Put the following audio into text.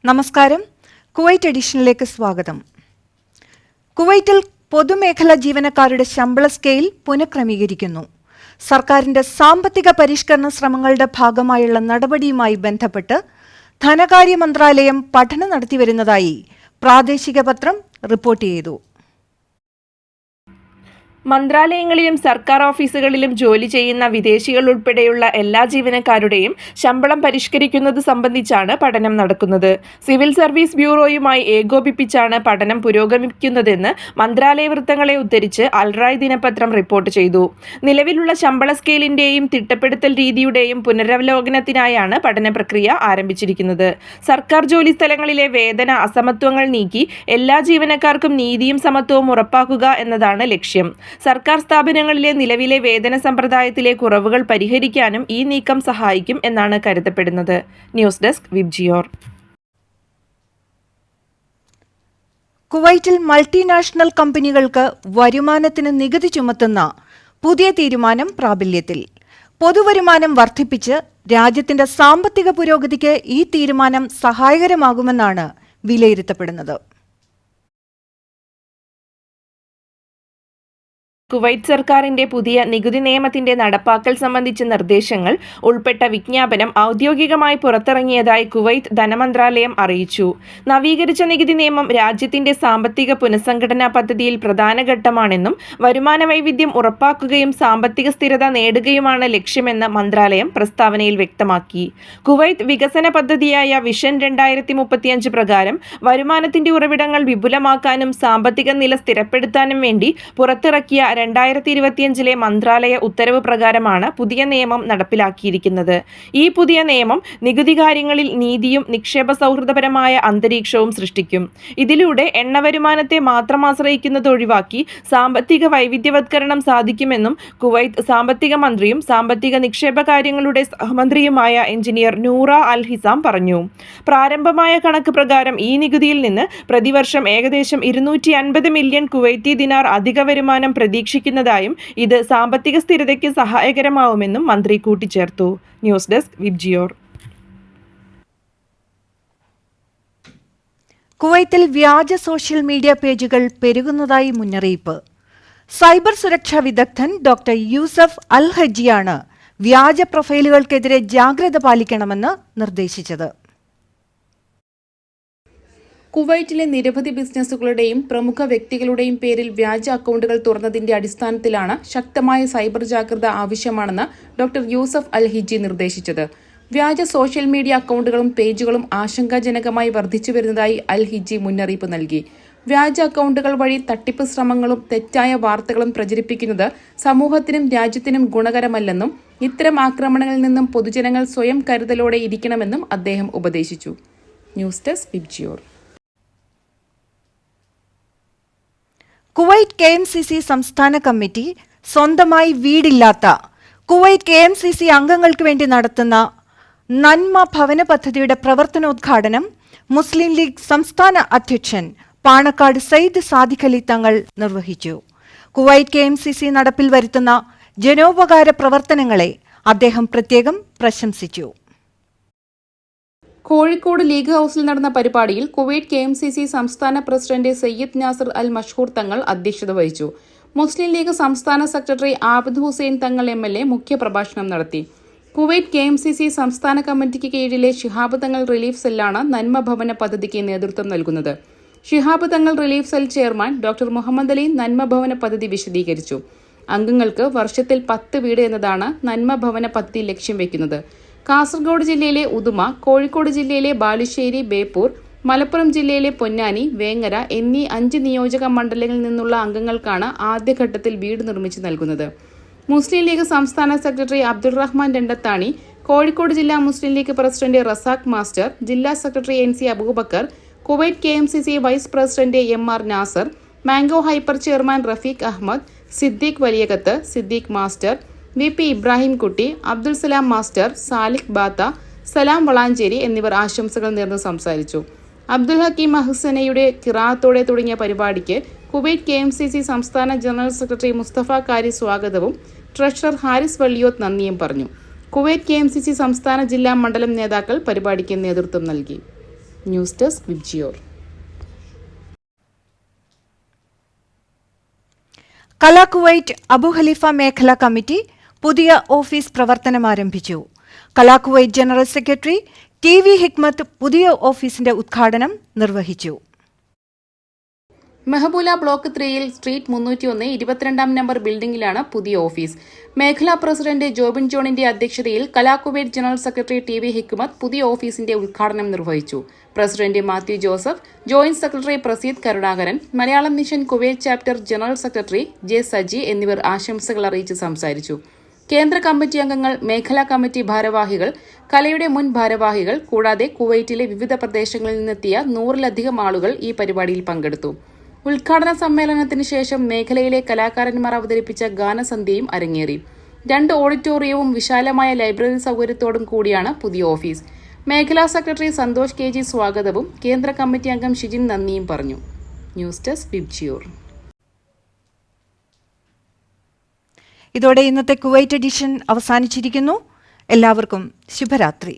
നമസ്കാരം. കുവൈറ്റ് എഡിഷനിലേക്ക് സ്വാഗതം. കുവൈറ്റിൽ പൊതുമേഖലാ ജീവനക്കാരുടെ ശമ്പള സ്കെയിൽ പുനഃക്രമീകരിക്കുന്നു. സർക്കാരിന്റെ സാമ്പത്തിക പരിഷ്കരണ ശ്രമങ്ങളുടെ ഭാഗമായുള്ള നടപടിയുമായി ബന്ധപ്പെട്ട് ധനകാര്യ മന്ത്രാലയം പഠനം നടത്തിവരുന്നതായി പ്രാദേശിക പത്രം റിപ്പോർട്ട് ചെയ്തു. മന്ത്രാലയങ്ങളിലും സർക്കാർ ഓഫീസുകളിലും ജോലി ചെയ്യുന്ന വിദേശികൾ ഉൾപ്പെടെയുള്ള എല്ലാ ജീവനക്കാരുടെയും ശമ്പളം പരിഷ്കരിക്കുന്നത് സംബന്ധിച്ചാണ് പഠനം നടക്കുന്നത്. സിവിൽ സർവീസ് ബ്യൂറോയുമായി ഏകോപിപ്പിച്ചാണ് പഠനം പുരോഗമിക്കുന്നതെന്ന് മന്ത്രാലയ വൃത്തങ്ങളെ ഉദ്ധരിച്ച് അൽറായ് ദിനപത്രം റിപ്പോർട്ട് ചെയ്തു. നിലവിലുള്ള ശമ്പള സ്കെയിലിന്റെയും തിട്ടപ്പെടുത്തൽ രീതിയുടെയും പുനരവലോകനത്തിനായാണ് പഠന പ്രക്രിയ ആരംഭിച്ചിരിക്കുന്നത്. സർക്കാർ ജോലി സ്ഥലങ്ങളിലെ വേതന അസമത്വങ്ങൾ നീക്കി എല്ലാ ജീവനക്കാർക്കും നീതിയും സമത്വവും ഉറപ്പാക്കുക എന്നതാണ് ലക്ഷ്യം. സർക്കാർ സ്ഥാപനങ്ങളിലെ നിലവിലെ വേതന സമ്പ്രദായത്തിലെ കുറവുകൾ പരിഹരിക്കാനും ഈ നീക്കം സഹായിക്കും എന്നാണ് കരുതപ്പെടുന്നത്. News desk VIBGYOR. കുവൈറ്റിൽ മൾട്ടിനാഷണൽ കമ്പനികൾക്ക് വരുമാനത്തിന് നികുതി ചുമത്തുന്ന പുതിയ തീരുമാനം പ്രാബല്യത്തിൽ. പൊതുവരുമാനം വർദ്ധിപ്പിച്ച് രാജ്യത്തിന്റെ സാമ്പത്തിക പുരോഗതിക്ക് ഈ തീരുമാനം സഹായകരമാകുമെന്നാണ് വിലയിരുത്തപ്പെടുന്നത്. കുവൈറ്റ് സർക്കാരിന്റെ പുതിയ നികുതി നിയമത്തിന്റെ നടപ്പാക്കൽ സംബന്ധിച്ച നിർദ്ദേശങ്ങൾ ഉൾപ്പെട്ട വിജ്ഞാപനം ഔദ്യോഗികമായി പുറത്തിറങ്ങിയതായി കുവൈറ്റ് ധനമന്ത്രാലയം അറിയിച്ചു. നവീകരിച്ച നികുതി നിയമം രാജ്യത്തിന്റെ സാമ്പത്തിക പുനഃസംഘടനാ പദ്ധതിയിൽ പ്രധാന ഘട്ടമാണെന്നും വരുമാന വൈവിധ്യം ഉറപ്പാക്കുകയും സാമ്പത്തിക സ്ഥിരത നേടുകയുമാണ് ലക്ഷ്യമെന്ന് മന്ത്രാലയം പ്രസ്താവനയിൽ വ്യക്തമാക്കി. കുവൈറ്റ് വികസന പദ്ധതിയായ വിഷൻ 2035 പ്രകാരം വരുമാനത്തിന്റെ ഉറവിടങ്ങൾ വിപുലമാക്കാനും സാമ്പത്തിക നില സ്ഥിരപ്പെടുത്താനും വേണ്ടി പുറത്തിറക്കിയ 2025 മന്ത്രാലയ ഉത്തരവ് പ്രകാരമാണ് പുതിയ നിയമം നടപ്പിലാക്കിയിരിക്കുന്നത്. ഈ പുതിയ നിയമം നികുതി കാര്യങ്ങളിൽ നീതിയും നിക്ഷേപ സൗഹൃദപരമായ അന്തരീക്ഷവും സൃഷ്ടിക്കും. ഇതിലൂടെ എണ്ണ വരുമാനത്തെ മാത്രം ആശ്രയിക്കുന്നത് ഒഴിവാക്കി സാമ്പത്തിക വൈവിധ്യവത്കരണം സാധിക്കുമെന്നും കുവൈറ്റ് സാമ്പത്തിക മന്ത്രിയും സാമ്പത്തിക നിക്ഷേപ കാര്യങ്ങളുടെ സഹമന്ത്രിയുമായ എഞ്ചിനീയർ നൂറ അൽ ഹിസാം പറഞ്ഞു. പ്രാരംഭമായ കണക്ക് പ്രകാരം ഈ നികുതിയിൽ നിന്ന് പ്രതിവർഷം ഏകദേശം 250 മില്യൺ കുവൈറ്റി ദിനാർ അധിക വരുമാനം പ്രതീക്ഷിക്കുന്നതായും ഇത് സാമ്പത്തിക സ്ഥിരതയ്ക്ക് സഹായകരമാവുമെന്നും മന്ത്രി കൂട്ടിച്ചേർത്തു. News desk VIBGYOR. കുവൈത്തിൽ വ്യാജ സോഷ്യൽ മീഡിയ പേജുകൾ പെരുകുന്നതായി മുന്നറിയിപ്പ്. സൈബർ സുരക്ഷാ വിദഗ്ധൻ ഡോക്ടർ യൂസഫ് അൽ ഹജ്ജിയാണ് വ്യാജ പ്രൊഫൈലുകൾക്കെതിരെ ജാഗ്രത പാലിക്കണമെന്ന് നിർദ്ദേശിച്ചത്. കുവൈറ്റിലെ നിരവധി ബിസിനസ്സുകളുടെയും പ്രമുഖ വ്യക്തികളുടെയും പേരിൽ വ്യാജ അക്കൗണ്ടുകൾ തുറന്നതിന്റെ അടിസ്ഥാനത്തിലാണ് ശക്തമായ സൈബർ ജാഗ്രത ആവശ്യമാണെന്ന് ഡോക്ടർ യൂസഫ് അൽ ഹിജ്ജി നിർദ്ദേശിച്ചത്. വ്യാജ സോഷ്യൽ മീഡിയ അക്കൗണ്ടുകളും പേജുകളും ആശങ്കാജനകമായി വർദ്ധിച്ചു വരുന്നതായി അൽ ഹിജ്ജി മുന്നറിയിപ്പ് നൽകി. വ്യാജ അക്കൗണ്ടുകൾ വഴി തട്ടിപ്പ് ശ്രമങ്ങളും തെറ്റായ വാർത്തകളും പ്രചരിപ്പിക്കുന്നത് സമൂഹത്തിനും രാജ്യത്തിനും ഗുണകരമല്ലെന്നും ഇത്തരം ആക്രമണങ്ങളിൽ നിന്നും പൊതുജനങ്ങൾ സ്വയം കരുതലോടെ ഇരിക്കണമെന്നും അദ്ദേഹം ഉപദേശിച്ചു. News desk VIBGYOR. Kuwait KMCC സംസ്ഥാന കമ്മിറ്റി സ്വന്തമായി വീടില്ലാത്ത കുവൈറ്റ് KMCC അംഗങ്ങൾക്ക് വേണ്ടി നടത്തുന്ന നന്മ ഭവന പദ്ധതിയുടെ പ്രവർത്തനോദ്ഘാടനം മുസ്ലിം ലീഗ് സംസ്ഥാന അധ്യക്ഷൻ പാണക്കാട് സയ്യിദ് സാദിഖ് അലി തങ്ങൾ നിർവഹിച്ചു. കുവൈറ്റ് KMCC നടപ്പിൽ വരുത്തുന്ന ജനോപകാര പ്രവർത്തനങ്ങളെ അദ്ദേഹം പ്രത്യേകം പ്രശംസിച്ചു. കോഴിക്കോട് ലീഗ് ഹൌസിൽ നടന്ന പരിപാടിയിൽ കുവൈറ്റ് KMCC സംസ്ഥാന പ്രസിഡന്റ് സയ്യിദ് നാസർ അൽ മഷ്ഹൂർ തങ്ങൾ അധ്യക്ഷത വഹിച്ചു. മുസ്ലിം ലീഗ് സംസ്ഥാന സെക്രട്ടറി ആബിദ് ഹുസൈൻ തങ്ങൾ MLA മുഖ്യപ്രഭാഷണം നടത്തി. കുവൈറ്റ് KMCC സംസ്ഥാന കമ്മിറ്റിക്ക് കീഴിലെ ശിഹാബ് തങ്ങൾ റിലീഫ് സെല്ലാണ് നന്മ ഭവന പദ്ധതിക്ക് നേതൃത്വം നൽകുന്നത്. Shihab Thangal relief cell chairman doctor Muhammad Ali നന്മ ഭവന പദ്ധതി വിശദീകരിച്ചു. അംഗങ്ങൾക്ക് വർഷത്തിൽ 10 വീട് എന്നതാണ് നന്മ ഭവന പദ്ധതി ലക്ഷ്യം വെക്കുന്നത്. കാസർഗോഡ് ജില്ലയിലെ ഉദുമ, കോഴിക്കോട് ജില്ലയിലെ ബാലുശ്ശേരി, ബേപ്പൂർ, മലപ്പുറം ജില്ലയിലെ പൊന്നാനി, വേങ്ങര എന്നീ 5 നിയോജക മണ്ഡലങ്ങളിൽ നിന്നുള്ള അംഗങ്ങൾക്കാണ് ആദ്യഘട്ടത്തിൽ വീട് നിർമ്മിച്ചു നൽകുന്നത്. മുസ്ലിം ലീഗ് സംസ്ഥാന സെക്രട്ടറി അബ്ദുൾ-റഹ്മാൻ രണ്ടത്താണി, കോഴിക്കോട് ജില്ലാ Muslim League president Razak master, ജില്ലാ secretary NC Aboobacker, Kuwait KMCC vice president MR Nasar, mango hyper chairman Rafeeq Ahmed, Siddique Valiyakath, Siddique master, VP Ibrahim Kutty, Abdul Salam master, Saliq Batha, Salam Valanchery എന്നിവർ ആശംസകൾ നേർന്ന് സംസാരിച്ചു. അബ്ദുൽ ഹക്കീം അഹ്സനയുടെ ഖിറാഅത്തോടെ തുടങ്ങിയ പരിപാടിക്ക് കുവൈറ്റ് KMCC സംസ്ഥാന ജനറൽ സെക്രട്ടറി മുസ്തഫ കാരി സ്വാഗതവും ട്രഷറർ ഹാരിസ് വള്ളിയോത്ത് നന്ദിയും പറഞ്ഞു. കുവൈറ്റ് KMCC സംസ്ഥാന ജില്ലാ മണ്ഡലം നേതാക്കൾ പരിപാടിക്ക് നേതൃത്വം നൽകി. News desk VIBGYOR. Kala Kuwait Abu Khalifa മേഖല കമ്മിറ്റി പുതിയ ഓഫീസ് പ്രവർത്തനം ആരംഭിച്ചു. Kala Kuwait general secretary TV Hikmath പുതിയ ഓഫീസിന്റെ ഉദ്ഘാടനം നിർവഹിച്ചു. മെഹബൂല ബ്ലോക്ക് 3-ൽ സ്ട്രീറ്റ് 301 22 നമ്പർ ബിൽഡിംഗിലാണ് പുതിയ ഓഫീസ്. മേഖലാ പ്രസിഡന്റ് ജോബിൻ ജോണിന്റെ അധ്യക്ഷതയിൽ Kala Kuwait general secretary TV Hikmath പുതിയ ഓഫീസിന്റെ ഉദ്ഘാടനം നിർവഹിച്ചു. President Mathew Joseph, joint secretary Praseed Karunakaran, Malayalam mission Kuwait chapter general secretary J. Saji എന്നിവർ ആശംസകൾ അറിയിച്ച് സംസാരിച്ചു. കേന്ദ്ര കമ്മിറ്റി അംഗങ്ങൾ, മേഖലാ കമ്മിറ്റി ഭാരവാഹികൾ, കലയുടെ മുൻ ഭാരവാഹികൾ കൂടാതെ കുവൈറ്റിലെ വിവിധ പ്രദേശങ്ങളിൽ നിന്നെത്തിയ 100-ലധികം ആളുകൾ ഈ പരിപാടിയിൽ പങ്കെടുത്തു. ഉദ്ഘാടന സമ്മേളനത്തിന് ശേഷം മേഖലയിലെ കലാകാരന്മാർ അവതരിപ്പിച്ച ഗാനസന്ധ്യയും അരങ്ങേറി. 2 ഓഡിറ്റോറിയവും വിശാലമായ ലൈബ്രറി സൗകര്യത്തോടും കൂടിയാണ് പുതിയ ഓഫീസ്. മേഖലാ സെക്രട്ടറി സന്തോഷ് KG സ്വാഗതവും കേന്ദ്ര കമ്മിറ്റി അംഗം ഷിജിൻ നന്ദിയും പറഞ്ഞു. News desk VIBGYOR. ഇതോടെ ഇന്നത്തെ കുവൈറ്റ് എഡിഷൻ അവസാനിച്ചിരിക്കുന്നു. എല്ലാവർക്കും ശുഭരാത്രി.